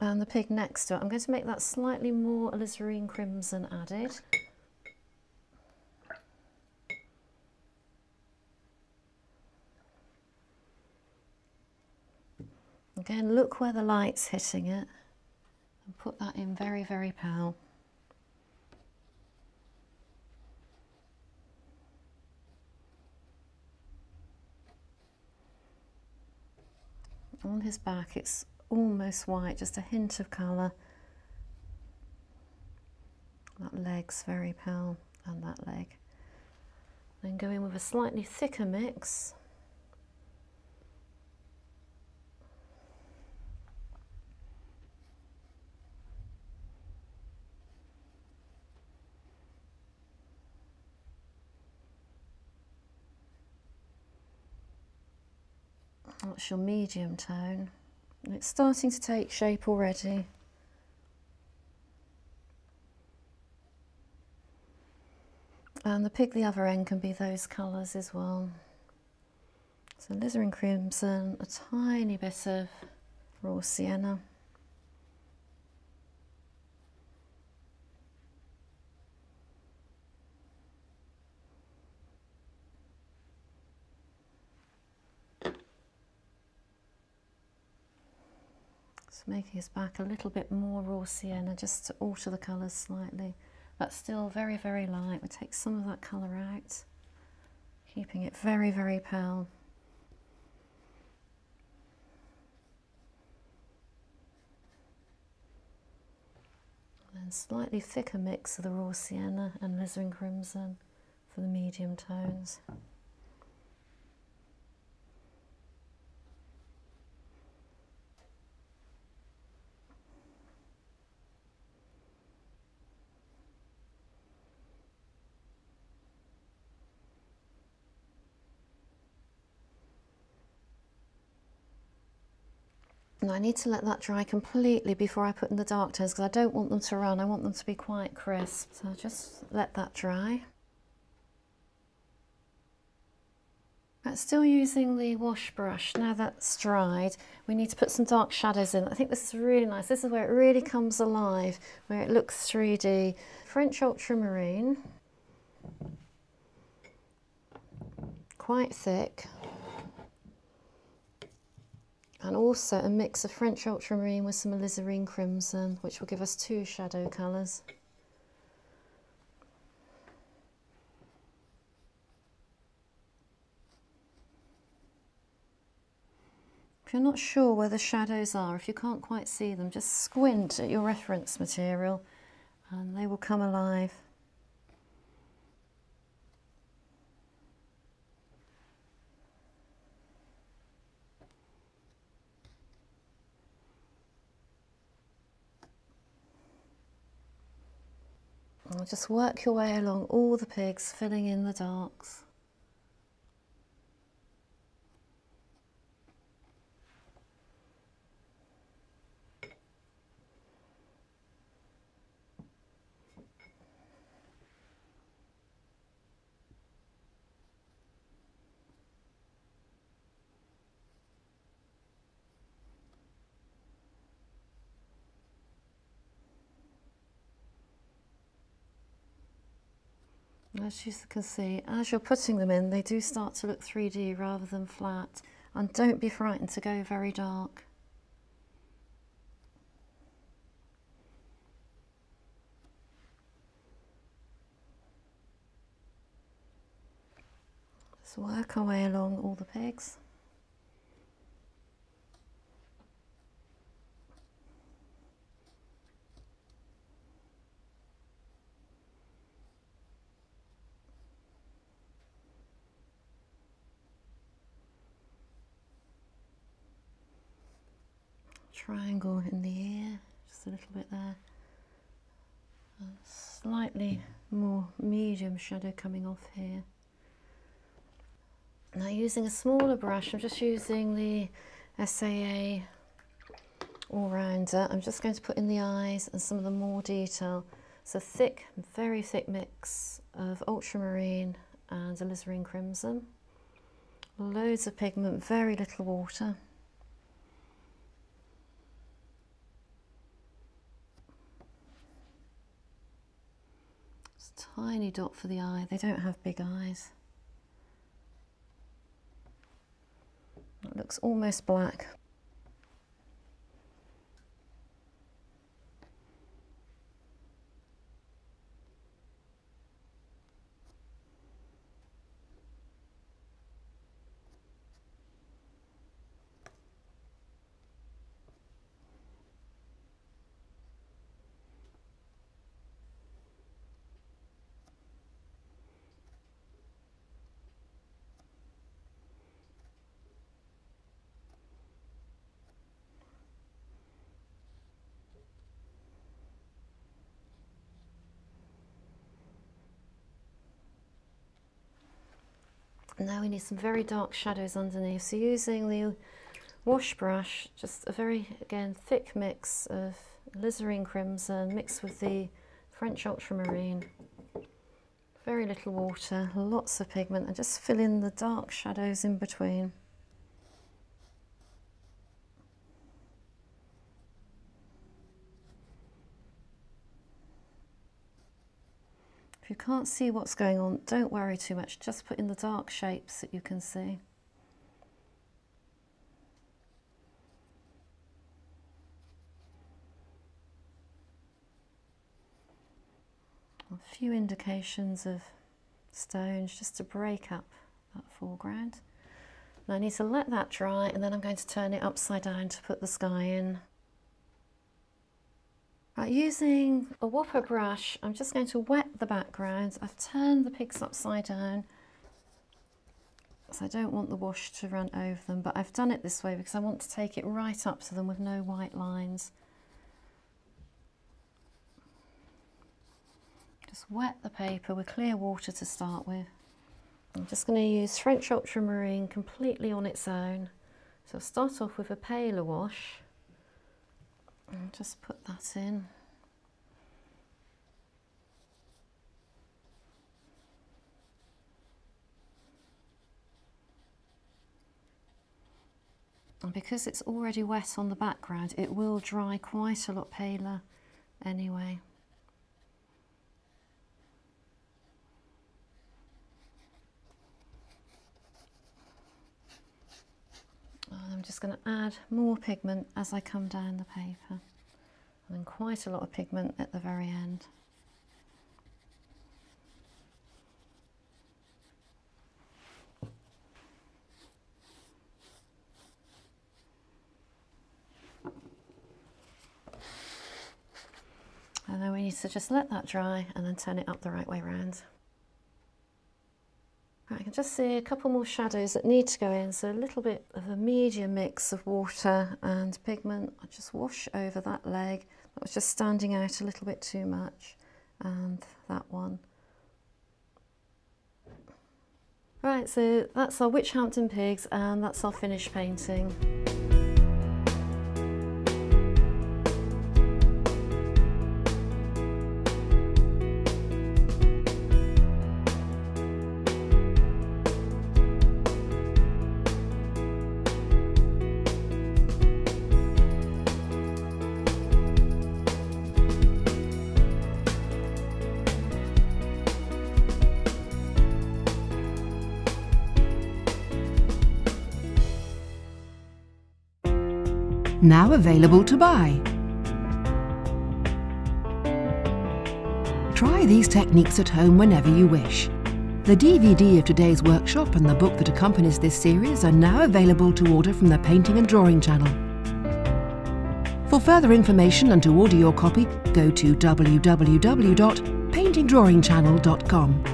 And the pig next to it, I'm going to make that slightly more alizarin crimson added. Again, look where the light's hitting it and put that in very, very pale. On his back it's almost white, just a hint of colour. That leg's very pale and that leg. Then go in with a slightly thicker mix. That's your medium tone. And it's starting to take shape already. And the pig, the other end, can be those colours as well. So alizarin crimson, a tiny bit of raw sienna. So making his back a little bit more raw sienna just to alter the colours slightly. But still very, very light. We'll take some of that colour out, keeping it very, very pale. And then slightly thicker mix of the raw sienna and alizarin crimson for the medium tones. And I need to let that dry completely before I put in the dark tones because I don't want them to run, I want them to be quite crisp. So I'll just let that dry. But still using the wash brush, now that's dried, we need to put some dark shadows in. I think this is really nice. This is where it really comes alive, where it looks 3D. French ultramarine, quite thick. And also a mix of French ultramarine with some alizarin crimson, which will give us two shadow colours. If you're not sure where the shadows are, if you can't quite see them, just squint at your reference material and they will come alive. And just work your way along all the pigs, filling in the darks. As you can see, as you're putting them in, they do start to look 3D rather than flat. And don't be frightened to go very dark. Just work our way along all the pigs. Triangle in the ear, just a little bit there. A slightly more medium shadow coming off here. Now using a smaller brush, I'm just using the SAA all-rounder. I'm just going to put in the eyes and some of the more detail. It's a thick, very thick mix of ultramarine and alizarin crimson. Loads of pigment, very little water. tiny dot for the eye. They don't have big eyes. It looks almost black. Now we need some very dark shadows underneath, so using the wash brush, just a very, again, thick mix of alizarin crimson mixed with the French ultramarine, very little water, lots of pigment, and just fill in the dark shadows in between. If you can't see what's going on, don't worry too much, just put in the dark shapes that you can see. A few indications of stones just to break up that foreground. Now I need to let that dry, and then I'm going to turn it upside down to put the sky in. Right, using a whopper brush, I'm just going to wet the background. I've turned the pigs upside down, so I don't want the wash to run over them, but I've done it this way because I want to take it right up to them with no white lines. Just wet the paper with clear water to start with. I'm just going to use French ultramarine completely on its own. So I'll start off with a paler wash. And just put that in. And because it's already wet on the background, it will dry quite a lot paler anyway. I'm just going to add more pigment as I come down the paper, and then quite a lot of pigment at the very end. And then we need to just let that dry and then turn it up the right way round. I can just see a couple more shadows that need to go in, so a little bit of a medium mix of water and pigment. I just wash over that leg that was just standing out a little bit too much, and that one. Right, so that's our Witchhampton pigs, and that's our finished painting. Now available to buy. Try these techniques at home whenever you wish. The DVD of today's workshop and the book that accompanies this series are now available to order from the Painting and Drawing channel. For further information and to order your copy, go to www.paintingdrawingchannel.com.